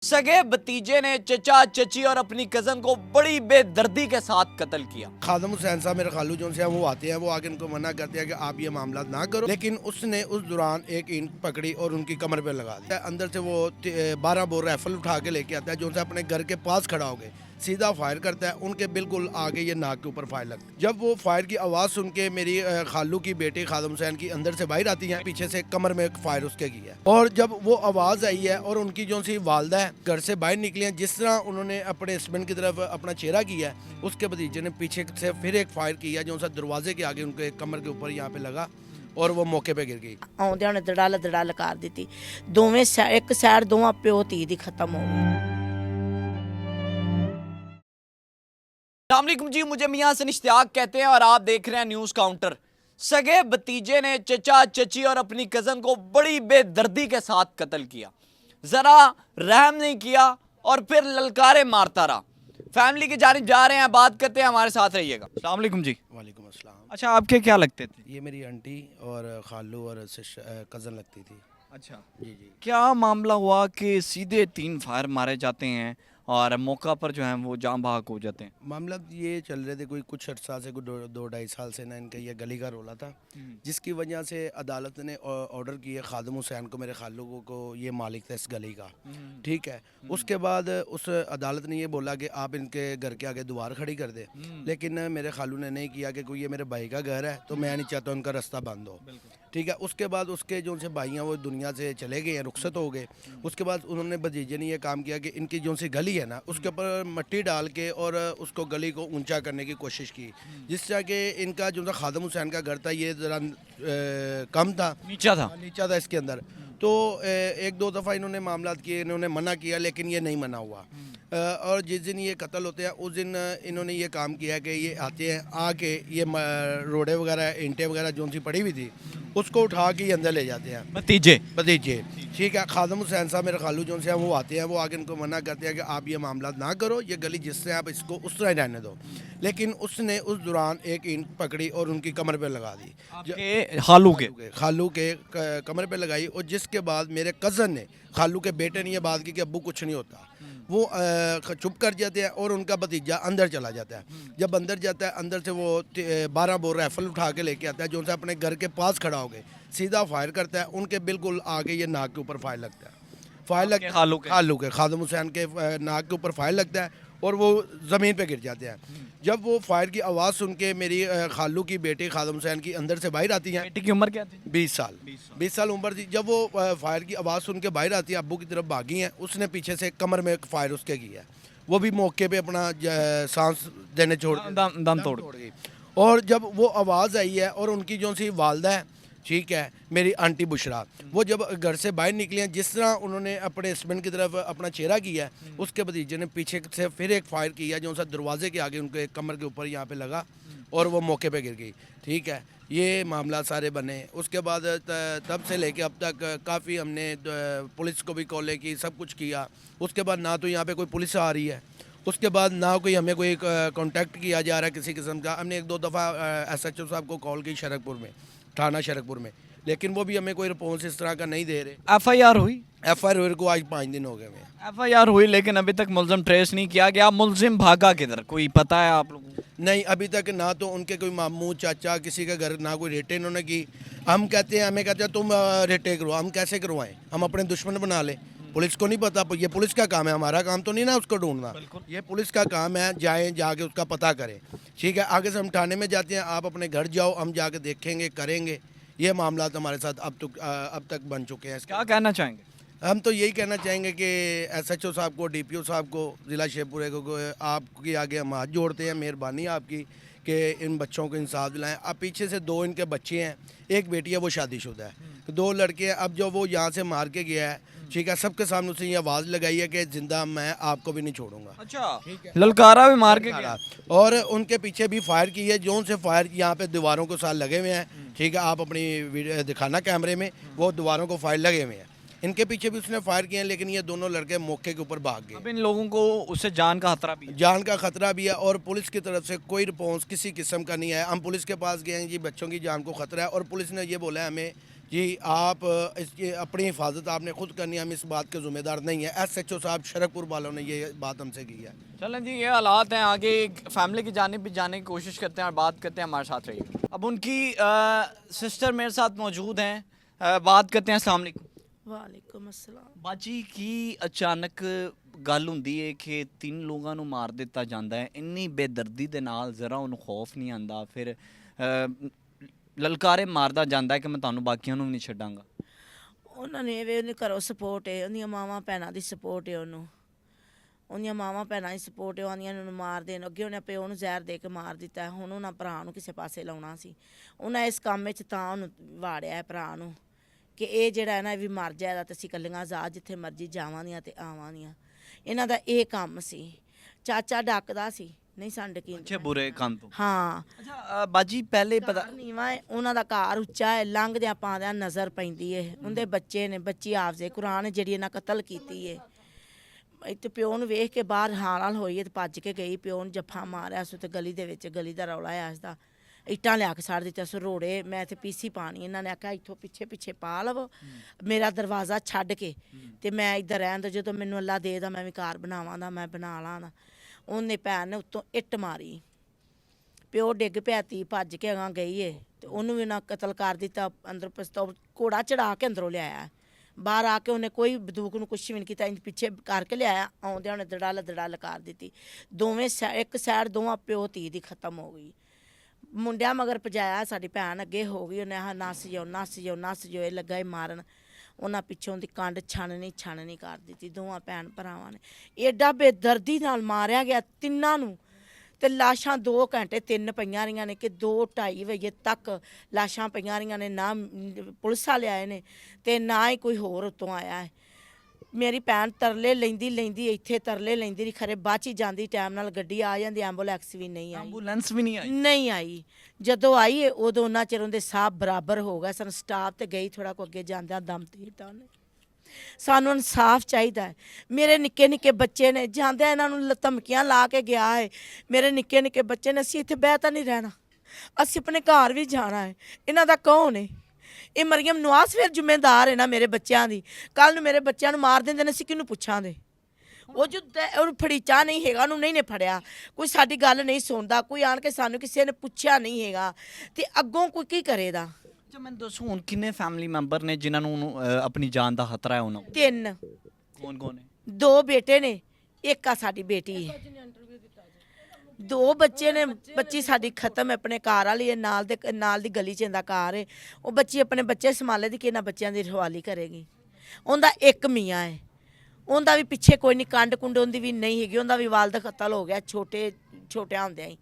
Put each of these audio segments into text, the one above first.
सगे भतीजे ने चचा चची और अपनी कजन को बड़ी बेदर्दी के साथ कत्ल किया। खादम हुसैन साहब मेरे खालू जो से वो आते हैं, वो आके इनको मना करते हैं कि आप ये मामला ना करो, लेकिन उसने उस दौरान एक ईंट पकड़ी और उनकी कमर पे लगा दी। अंदर से वो 12 बोर राइफल उठा के लेके आता है, जो से अपने घर के पास खड़ा हो गए सीधा फायर करता है, उनके बिल्कुल आगे ये नाक के ऊपर फायर लगती है। जब वो फायर की आवाज़ सुन के मेरी खालू की बेटी खादम हुसैन की अंदर से बाहर आती है, पीछे से कमर में फायर उसके की है। और जब वो आवाज़ आई है और उनकी जो सी वालदा है घर से बाहर निकली है, जिस तरह उन्होंने अपने हस्बैंड की तरफ अपना चेहरा किया है, उसके भतीजे ने पीछे से फिर एक फायर किया जो सा दरवाजे के आगे उनके कमर के ऊपर यहाँ पे लगा और वो मौके पे गिर गई। ਆਉਂਦਿਆਂ ਉਹਨੇ ਦੜਲ ਕਰ ਦਿੱਤੀ। ਦੋਵੇਂ ਇੱਕ ਸਾਈਡ ਦੋਵਾਂ ਪਿਓ ਧੀ ਦੀ ਖਤਮ ਹੋ ਗਈ। अस्सलामुअलैकुम जी, मुझे मियां से इश्तियाक कहते हैं और आप देख रहे हैं न्यूज़ काउंटर। सगे भतीजे ने चचा चची और अपनी कज़न को बड़ी बेदर्दी के साथ कत्ल किया। ज़रा रहम नहीं किया और फिर ललकारे मारता रहा। फैमिली की जानिब जा रहे हैं, बात करते हैं, हमारे साथ रहिएगा। अस्सलामुअलैकुम जी। वालेकुम अस्सलाम। अच्छा, आपके क्या लगते थे? ये मेरी आंटी और खालू और कज़न लगती थी। अच्छा जी जी। क्या मामला हुआ कि सीधे 3 फायर मारे जाते हैं और मौका पर जो है वो जान बहक हो जाते हैं? मामला ये चल रहे थे कोई कुछ अर्सा से, कोई दो ढाई साल से ना इनका ये गली का रोला था, जिसकी वजह से अदालत ने ऑर्डर किया खादम हुसैन को, मेरे खालू को ये मालिक था इस गली का, ठीक है। उसके बाद उस अदालत ने ये बोला कि आप इनके घर के आगे दीवार खड़ी कर दे, लेकिन मेरे खालू ने नहीं किया कि कोई ये मेरे भाई का घर है तो मैं नहीं चाहता उनका रास्ता बंद हो, ठीक है। उसके बाद उसके जो से भाई हैं वो दुनिया से चले गए हैं, रुखसत हो गए। उसके बाद उन्होंने भतीजे ने ये काम किया कि इनकी जो सी गली है ना, उसके ऊपर मिट्टी डाल के और उसको गली को ऊंचा करने की कोशिश की, जिस तरह के इनका जो खादम हुसैन का घर था ये ज़रा कम था, नीचा था इसके अंदर। तो एक दो दफ़ा इन्होंने मामला किए, इन्होंने मना किया, लेकिन ये नहीं मना हुआ। और जिस दिन ये कत्ल होते हैं उस दिन इन्होंने ये काम किया कि ये आते हैं, आके ये रोडे वगैरह ईंटें वगैरह जो सी पड़ी हुई थी उसको उठा के अंदर ले जाते हैं भतीजे, ठीक है। खादम हुसैन साहब मेरे खालू जो से वो आते हैं, वो आके इनको मना करते हैं कि आप ये मामला ना करो, ये गली जिससे आप इसको उस तरह रहने दो, लेकिन उसने उस दौरान एक ईंट पकड़ी और उनकी कमर पे लगा दी, खालू के कमर पे लगाई। और जिसके बाद मेरे कज़न ने, खालू के बेटे ने ये बात की कि अब्बू कुछ नहीं होता, वो चुप कर जाते हैं और उनका भतीजा अंदर चला जाता है। जब अंदर जाता है, अंदर से वो 12 बोर राइफल उठा के लेके आता है, जो से अपने घर के पास खड़ा हो गए सीधा फायर करता है, उनके बिल्कुल आगे ये नाक के ऊपर फायर लगता है। फायर लग खालू के खादम हुसैन के नाक के ऊपर फायर लगता है और वो ज़मीन पे गिर जाते हैं। जब वो फायर की आवाज़ सुन के मेरी खालू की बेटी खादम हुसैन की अंदर से बाहर आती है। बेटी की उम्र क्या थी? 20 साल उम्र थी। जब वो फायर की आवाज़ सुन के बाहर आती है, अब्बू की तरफ भागी हैं, उसने पीछे से कमर में फायर उसके किया है, वो भी मौके पे अपना सांस देने दम तोड़ गई। और जब वो आवाज़ आई है और उनकी जो सी वालदा है, ठीक है, मेरी आंटी बुशरा, वो जब घर से बाहर निकली हैं, जिस तरह उन्होंने अपने हस्बैंड की तरफ अपना चेहरा किया है, उसके भतीजे ने पीछे से फिर एक फायर किया जो सा दरवाजे के आगे उनके कमर के ऊपर यहाँ पे लगा और वो मौके पे गिर गई, ठीक है। ये मामला सारे बने। उसके बाद तब से लेके अब तक काफ़ी हमने पुलिस को भी कॉलें की, सब कुछ किया। उसके बाद ना तो यहाँ पे कोई पुलिस आ रही है, उसके बाद ना कोई हमें कोई कांटेक्ट किया जा रहा है किसी किस्म का। हमने एक दो दफ़ा SHO साहब को कॉल की शरकपुर में, थाना शरकपुर में, लेकिन वो भी हमें कोई रिस्पॉन्स इस तरह का नहीं दे रहे। FIR हुई? FIR को आज 5 दिन हो गए हैं। FIR हुई, लेकिन अभी तक मुल्जिम ट्रेस नहीं किया गया। मुल्जिम भागा किधर, कोई पता है आप लोगों को? नहीं, अभी तक ना तो उनके कोई मामू चाचा किसी का घर, ना कोई रेटे इन्होंने की। हम कहते हैं, हमें कहते हैं तुम रेटे करो, हम कैसे करवाएं? हम अपने दुश्मन बना लें? पुलिस को नहीं पता, ये पुलिस का काम है, हमारा काम तो नहीं ना उसको ढूंढना, ये पुलिस का काम है। जाएं, जाके उसका पता करें, ठीक है। आगे से हम थाने में जाते हैं, आप अपने घर जाओ, हम जाके देखेंगे, करेंगे। ये मामला हमारे साथ अब तक बन चुके हैं। क्या कहना चाहेंगे? हम तो यही कहना चाहेंगे कि SHO साहब को, DPO साहब को, ज़िला शेखपुरे को, आपके आगे हम हाथ जोड़ते हैं, मेहरबानी आपकी कि इन बच्चों को इंसाफ दिलाएं। अब पीछे से 2 इनके बच्चे हैं, एक बेटी है वो शादीशुदा है, 2 लड़के हैं। अब जो वो यहाँ से मार के गया है, ठीक है, सबके सामने उसने ये आवाज़ लगाई है कि जिंदा मैं आपको भी नहीं छोड़ूंगा। अच्छा, ललकारा भी मार के गया। और उनके पीछे भी फायर की है, जो से फायर यहाँ पे दीवारों के साथ लगे हुए हैं, ठीक है। आप अपनी वीडियो दिखाना कैमरे में, वो दीवारों को फायर लगे हुए हैं, इनके पीछे भी उसने फायर किए हैं, लेकिन ये दोनों लड़के मौके के ऊपर भाग गए। अब इन लोगों को उससे जान का खतरा भी है। जान का खतरा भी है और पुलिस की तरफ से कोई रिस्पॉन्स किसी किस्म का नहीं है। हम पुलिस के पास गए हैं जी, बच्चों की जान को खतरा है, और पुलिस ने ये बोला है हमें जी आप इसकी अपनी हिफाजत आपने खुद करनी है, हम इस बात के ज़िम्मेदार नहीं है। SHO साहब शरकपुर वालों ने ये बात हमसे की है। चलें जी, ये हालात हैं। आगे फैमिली की जानिब भी जाने की कोशिश करते हैं और बात करते हैं, हमारे साथ रहिए। अब उनकी सिस्टर मेरे साथ मौजूद हैं, बात करते हैं। अस्सलाम वालेकुम। ਵਾਲੇਕੁਮ ਅਸਲਾਮ। ਬਾਜੀ, ਕੀ ਅਚਾਨਕ ਗੱਲ ਹੁੰਦੀ ਹੈ ਕਿ 3 ਲੋਕਾਂ ਨੂੰ ਮਾਰ ਦਿੱਤਾ ਜਾਂਦਾ ਹੈ, ਇੰਨੀ ਬੇਦਰਦੀ ਦੇ ਨਾਲ, ਜ਼ਰਾ ਉਹਨੂੰ ਖੌਫ ਨਹੀਂ ਆਂਦਾ, ਫਿਰ ਲਲਕਾਰੇ ਮਾਰਦਾ ਜਾਂਦਾ ਹੈ ਕਿ ਮੈਂ ਤੁਹਾਨੂੰ ਬਾਕੀਆਂ ਨੂੰ ਵੀ ਨਹੀਂ ਛੱਡਾਂਗਾ। ਉਹਨਾਂ ਨੇ ਵੀ ਉਹਨੇ ਘਰੋਂ ਸਪੋਰਟ ਹੈ, ਉਹਦੀਆਂ ਮਾਵਾਂ ਭੈਣਾਂ ਦੀ ਸਪੋਰਟ ਹੈ ਉਹਨੂੰ, ਉਹਦੀਆਂ ਮਾਵਾਂ ਭੈਣਾਂ ਦੀ ਸਪੋਰਟ ਹੈ। ਉਹਦੀਆਂ ਨੂੰ ਮਾਰ ਦੇਣ ਅੱਗੇ ਉਹਨੇ ਪਿਓ ਨੂੰ ਜ਼ਹਿਰ ਦੇ ਕੇ ਮਾਰ ਦਿੱਤਾ। ਹੁਣ ਉਹਨਾਂ ਭਰਾ ਨੂੰ ਕਿਸੇ ਪਾਸੇ ਲਾਉਣਾ ਸੀ, ਉਹਨਾਂ ਇਸ ਕੰਮ ਵਿੱਚ ਤਾਂ ਉਹਨੂੰ ਵਾੜਿਆ ਹੈ ਭਰਾ ਨੂੰ ਕਿ ਇਹ ਜਿਹੜਾ ਹੈ ਨਾ ਇਹ ਵੀ ਮਰ ਜਾਏਗਾ ਤਾਂ ਅਸੀਂ ਇਕੱਲੀਆਂ ਆਜ਼ਾਦ ਜਿੱਥੇ ਮਰਜ਼ੀ ਜਾਵਾਂਦੀਆਂ ਤੇ ਆਵਾਂਦੀਆਂ। ਇਹਨਾਂ ਦਾ ਇਹ ਕੰਮ ਸੀ। ਚਾਚਾ ਡੱਕਦਾ ਸੀ, ਨਹੀਂ ਸਾਨੂੰ ਯਕੀਨ ਅੱਛੇ ਬੁਰੇ ਕੰਮ ਤੋਂ। ਹਾਂ। ਅੱਛਾ ਬਾਜੀ, ਪਹਿਲੇ ਪਤਾ ਨੀਵਾ ਹੈ, ਉਹਨਾਂ ਦਾ ਘਰ ਉੱਚਾ ਹੈ, ਲੰਘਦਿਆਂ ਪਾਦਿਆਂ ਨਜ਼ਰ ਪੈਂਦੀ ਹੈ। ਉਹਦੇ ਬੱਚੇ ਨੇ, ਬੱਚੀ ਹਾਫਜ਼ੇ ਕੁਰਾਨ ਹੈ ਜਿਹੜੀ ਇਹਨਾਂ ਕਤਲ ਕੀਤੀ ਹੈ। ਇੱਥੇ ਪਿਓ ਨੂੰ ਵੇਖ ਕੇ ਬਾਹਰ ਹਾਲ ਹੋਈ ਹੈ ਤੇ ਭੱਜ ਕੇ ਗਈ, ਪਿਓ ਨੂੰ ਜੱਫਾ ਮਾਰਿਆ ਉਸ ਤੇ ਗਲੀ ਦੇ ਵਿੱਚ, ਗਲੀ ਦਾ ਰੌਲਾ ਹੈ ਇਸਦਾ। ਇੱਟਾਂ ਲਿਆ ਕੇ ਸਾੜ ਦਿੱਤਾ, ਸੋ ਰੋੜੇ ਮੈਂ ਤੇ ਪੀਸੀ ਪਾਣੀ। ਇਹਨਾਂ ਨੇ ਆਖਿਆ ਇੱਥੋਂ ਪਿੱਛੇ ਪਿੱਛੇ ਪਾ ਲਵੋ ਮੇਰਾ ਦਰਵਾਜ਼ਾ ਛੱਡ ਕੇ, ਤੇ ਮੈਂ ਇੱਧਰ ਰਹਿਣ ਦੋ, ਜਦੋਂ ਮੈਨੂੰ ਅੱਲਾ ਦੇ ਦਾ ਮੈਂ ਵੀ ਘਰ ਬਣਾਵਾਂ ਦਾ, ਮੈਂ ਬਣਾ ਲਾਂ। ਉਹਨੇ ਭੈਣ ਨੇ ਉੱਤੋਂ ਇੱਟ ਮਾਰੀ, ਪਿਓ ਡਿੱਗ ਪਿਆ, ਧੀ ਭੱਜ ਕੇ ਅਗਾਂ ਗਈ ਏ ਤੇ ਉਹਨੂੰ ਵੀ ਨਾ ਕਤਲ ਕਰ ਦਿੱਤਾ। ਅੰਦਰ ਪਿਸਤੌਲ ਘੋੜਾ ਚੜਾ ਕੇ ਅੰਦਰੋਂ ਲਿਆਇਆ, ਬਾਹਰ ਆ ਕੇ ਉਹਨੇ ਕੋਈ ਬੰਦੂਕ ਨੂੰ ਕੁਛ ਵੀ ਨਹੀਂ ਕੀਤਾ, ਇੰਜ ਪਿੱਛੇ ਕਰਕੇ ਲਿਆਇਆ। ਆਉਂਦਿਆਂ ਉਹਨੇ ਦੜਾਲ ਕਰ ਦਿੱਤੀ। ਦੋਵੇਂ ਇੱਕ ਸਾਈਡ ਦੋਵਾਂ ਪਿਓ ਧੀ ਦੀ ਖਤਮ ਹੋ ਗਈ। ਮੁੰਡਿਆਂ ਮਗਰ ਭਜਾਇਆ, ਸਾਡੀ ਭੈਣ ਅੱਗੇ ਹੋ ਗਈ। ਉਹਨੇ ਆਹ ਨੱਸ ਜਾਓ ਇਹ ਲੱਗਾ ਹੀ ਮਾਰਨ। ਉਹਨਾਂ ਪਿੱਛੋਂ ਦੀ ਕੰਡ ਛਾਣਨੀ ਕਰ ਦਿੱਤੀ ਦੋਵਾਂ ਭੈਣ ਭਰਾਵਾਂ ਨੇ। ਐਡਾ ਬੇਦਰਦੀ ਨਾਲ ਮਾਰਿਆ ਗਿਆ ਤਿੰਨਾਂ ਨੂੰ। ਤੇ ਲਾਸ਼ਾਂ 2 ਘੰਟੇ 3 ਪਈਆਂ ਰਹੀਆਂ ਨੇ ਕਿ 2-2:30 ਵਜੇ ਤੱਕ ਲਾਸ਼ਾਂ ਪਈਆਂ ਰਹੀਆਂ ਨੇ। ਨਾ ਪੁਲਿਸ ਵਾਲੇ ਆਏ ਨੇ ਤੇ ਨਾ ਹੀ ਕੋਈ ਹੋਰ ਉੱਤੋਂ ਆਇਆ ਹੈ। ਮੇਰੀ ਭੈਣ ਤਰਲੇ ਲੈਂਦੀ ਇੱਥੇ ਤਰਲੇ ਲੈਂਦੀ ਰਹੀ, ਖਰੇ ਬਾਚੀ ਜਾਂਦੀ ਟਾਈਮ ਨਾਲ ਗੱਡੀ ਆ ਜਾਂਦੀ, ਐਂਬੂਲੈਂਸ ਵੀ ਨਹੀਂ ਆਈ। ਐਂਬੂਲੈਂਸ ਵੀ ਨਹੀਂ ਆਈ। ਜਦੋਂ ਆਈ ਉਦੋਂ ਉਹਨਾਂ ਚਿਰ ਉਹਦੇ ਸਾਹ ਬਰਾਬਰ ਹੋ ਗਿਆ ਸਨ। ਸਟਾਫ ਤੇ ਗਈ, ਥੋੜਾ ਕੋ ਅੱਗੇ ਜਾਂਦਿਆਂ ਦਮ ਤੋੜਤਾ ਉਹਨੇ। ਸਾਨੂੰ ਇਨਸਾਫ ਚਾਹੀਦਾ ਹੈ। ਮੇਰੇ ਨਿੱਕੇ ਨਿੱਕੇ ਬੱਚੇ ਨੇ, ਜਾਂਦਿਆਂ ਇਹਨਾਂ ਨੂੰ ਧਮਕੀਆਂ ਲਾ ਕੇ ਗਿਆ ਹੈ। ਮੇਰੇ ਨਿੱਕੇ ਨਿੱਕੇ ਬੱਚੇ ਨੇ, ਅਸੀਂ ਇੱਥੇ ਬਹਿ ਤਾਂ ਨਹੀਂ ਰਹਿਣਾ, ਅਸੀਂ ਆਪਣੇ ਘਰ ਵੀ ਜਾਣਾ ਹੈ। ਇਹਨਾਂ ਦਾ ਕੌਣ ਹੈ? ਇਹ ਮਰੀਮ ਨਵਾਜ਼ ਫਿਰ ਜ਼ਿੰਮੇਦਾਰ ਹੈ ਨਾ ਮੇਰੇ ਬੱਚਿਆਂ ਦੀ। ਕੱਲ ਨੂੰ ਮੇਰੇ ਬੱਚਿਆਂ ਨੂੰ ਮਾਰ ਦਿੰਦੇ ਨੇ, ਅਸੀਂ ਕਿਹਨੂੰ ਪੁੱਛਾਂਗੇ? ਉਹ ਜੋ ਉਹ ਫੜੀਚਾ ਨਹੀਂ ਹੈਗਾ, ਉਹਨੂੰ ਨਹੀਂ ਨੇ ਫੜਿਆ, ਕੋਈ ਸਾਡੀ ਗੱਲ ਨਹੀਂ ਸੁਣਦਾ, ਕੋਈ ਆਣ ਕੇ ਸਾਨੂੰ ਕਿਸੇ ਨੇ ਪੁੱਛਿਆ ਨਹੀਂ ਹੈਗਾ, ਤੇ ਅੱਗੋਂ ਕੋਈ ਕੀ ਕਰੇਗਾ? ਅੱਛਾ ਮੈਨੂੰ ਦੱਸੋ, ਹੁਣ ਕਿੰਨੇ ਫੈਮਿਲੀ ਮੈਂਬਰ ਨੇ ਜਿਨ੍ਹਾਂ ਨੂੰ ਆਪਣੀ ਜਾਨ ਦਾ ਖਤਰਾ ਹੈ? ਉਹਨਾਂ 3। ਕੌਣ ਨੇ? 2 ਬੇਟੇ ਨੇ, ਇੱਕ ਆ ਸਾਡੀ ਬੇਟੀ ਹੈ। 2 ਬੱਚੇ ਨੇ। ਬੱਚੀ ਸਾਡੀ ਖਤਮ ਹੈ, ਆਪਣੇ ਘਰ ਵਾਲੀ ਹੈ, ਨਾਲ ਦੀ ਗਲੀ 'ਚ ਇਹਦਾ ਘਰ ਹੈ। ਉਹ ਬੱਚੀ ਆਪਣੇ ਬੱਚੇ ਸੰਭਾਲੇ ਦੀ ਕਿ ਇਹਨਾਂ ਬੱਚਿਆਂ ਦੀ ਰਖਵਾਲੀ ਕਰੇਗੀ। ਉਹਦਾ ਇੱਕ ਮੀਆਂ ਹੈ, ਉਹਦਾ ਵੀ ਪਿੱਛੇ ਕੋਈ ਨਹੀਂ, ਕੰਡ ਕੁੰਡ ਉਹਦੀ ਵੀ ਨਹੀਂ ਹੈਗੀ। ਉਹਦਾ ਵੀ ਵਾਲਦ ਕਤਲ ਹੋ ਗਿਆ ਛੋਟਿਆਂ ਹੁੰਦਿਆਂ ਹੀ।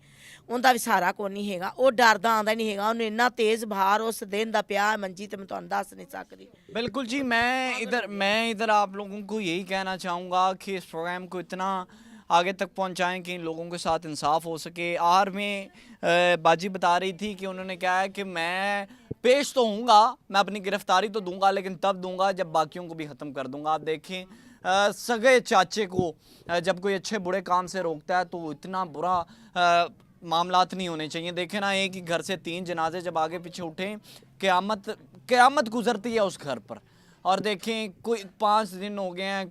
ਉਹਦਾ ਵੀ ਸਹਾਰਾ ਕੋਈ ਨਹੀਂ ਹੈਗਾ। ਉਹ ਡਰਦਾ ਆਉਂਦਾ ਨਹੀਂ ਹੈਗਾ। ਉਹਨੂੰ ਇੰਨਾ ਤੇਜ਼ ਬਹਾਰ ਉਸ ਦਿਨ ਦਾ ਪਿਆ ਮੰਜੀ ਤੇ, मैं ਤੁਹਾਨੂੰ ਦੱਸ नहीं सकती। बिल्कुल जी, मैं इधर आप लोगों को यही कहना चाहूँगा कि इस प्रोग्राम को इतना आगे तक पहुँचाएं कि इन लोगों के साथ इंसाफ हो सके। आर में बाजी बता रही थी कि उन्होंने क्या है कि मैं पेश तो हूँगा, मैं अपनी गिरफ्तारी तो दूंगा, लेकिन तब दूंगा जब बाकियों को भी ख़त्म कर दूंगा। आप देखें, सगे चाचे को जब कोई अच्छे बुरे काम से रोकता है तो इतना बुरा मामलात नहीं होने चाहिए। देखें ना, एक ही घर से 3 जनाजे जब आगे पीछे उठे, क़यामत गुजरती है उस घर पर। और देखें कोई 5 दिन हो गए हैं,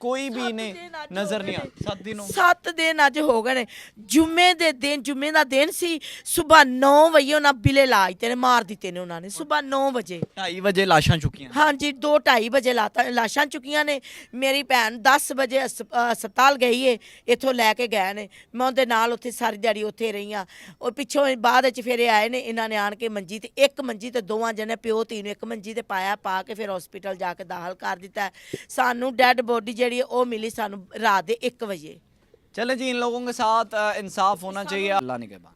कोई भी इन्हें नजर नहीं आता। 7 दिन 7 ਦਿਨ ਅੱਜ ਹੋ ਗਏ ਨੇ। ਜੁਮੇ ਦਾ ਦਿਨ ਸੀ। ਸਵੇਰ 9 ਵਜੇ ਉਹਨਾਂ ਬਿਲੇ ਲਾ ਦਿੱਤੇ ਨੇ, ਮਾਰ ਦਿੱਤੇ ਨੇ ਉਹਨਾਂ ਨੇ ਸਵੇਰ 9 ਵਜੇ। 2:30 ਵਜੇ ਲਾਸ਼ਾਂ ਚੁੱਕੀਆਂ। ਹਾਂਜੀ 2-2:30 ਵਜੇ ਲਾਸ਼ਾਂ ਚੁੱਕੀਆਂ ਨੇ। ਮੇਰੀ ਭੈਣ 10 ਵਜੇ ਹਸਪਤਾਲ ਗਈ ਏ, ਇੱਥੋਂ ਲੈ ਕੇ ਗਏ ਨੇ। ਮੈਂ ਉਹਦੇ ਨਾਲ ਉੱਥੇ ਸਾਰੀ ਦਿਹਾੜੀ ਉੱਥੇ ਰਹੀ ਹਾਂ। ਉਹ ਪਿੱਛੋਂ ਬਾਅਦ ਵਿੱਚ ਫਿਰ ਇਹ ਆਏ ਨੇ, ਇਹਨਾਂ ਨੇ ਆਣ ਕੇ ਮੰਜੀ ਤੇ, ਇੱਕ ਮੰਜੀ ਤੇ ਦੋਵਾਂ ਜਣੇ ਪਿਓ ਧੀ ਨੂੰ ਇੱਕ ਮੰਜੀ ਤੇ ਪਾਇਆ, ਪਾ ਕੇ ਫਿਰ ਹਸਪੀਟਲ ਜਾ ਕੇ ਦਾਖਲ ਕਰ ਦਿੱਤਾ। ਸਾਨੂੰ ਡੈਡ ਬੋਡੀ ਜਿਹੜੀ ਉਹ ਮਿਲੀ ਸਾਨੂੰ ਰਾਤ ਦੇ 1 ਵਜੇ। चले जी, इन लोगों के साथ इंसाफ होना चाहिए। अल्लाह ने के बाद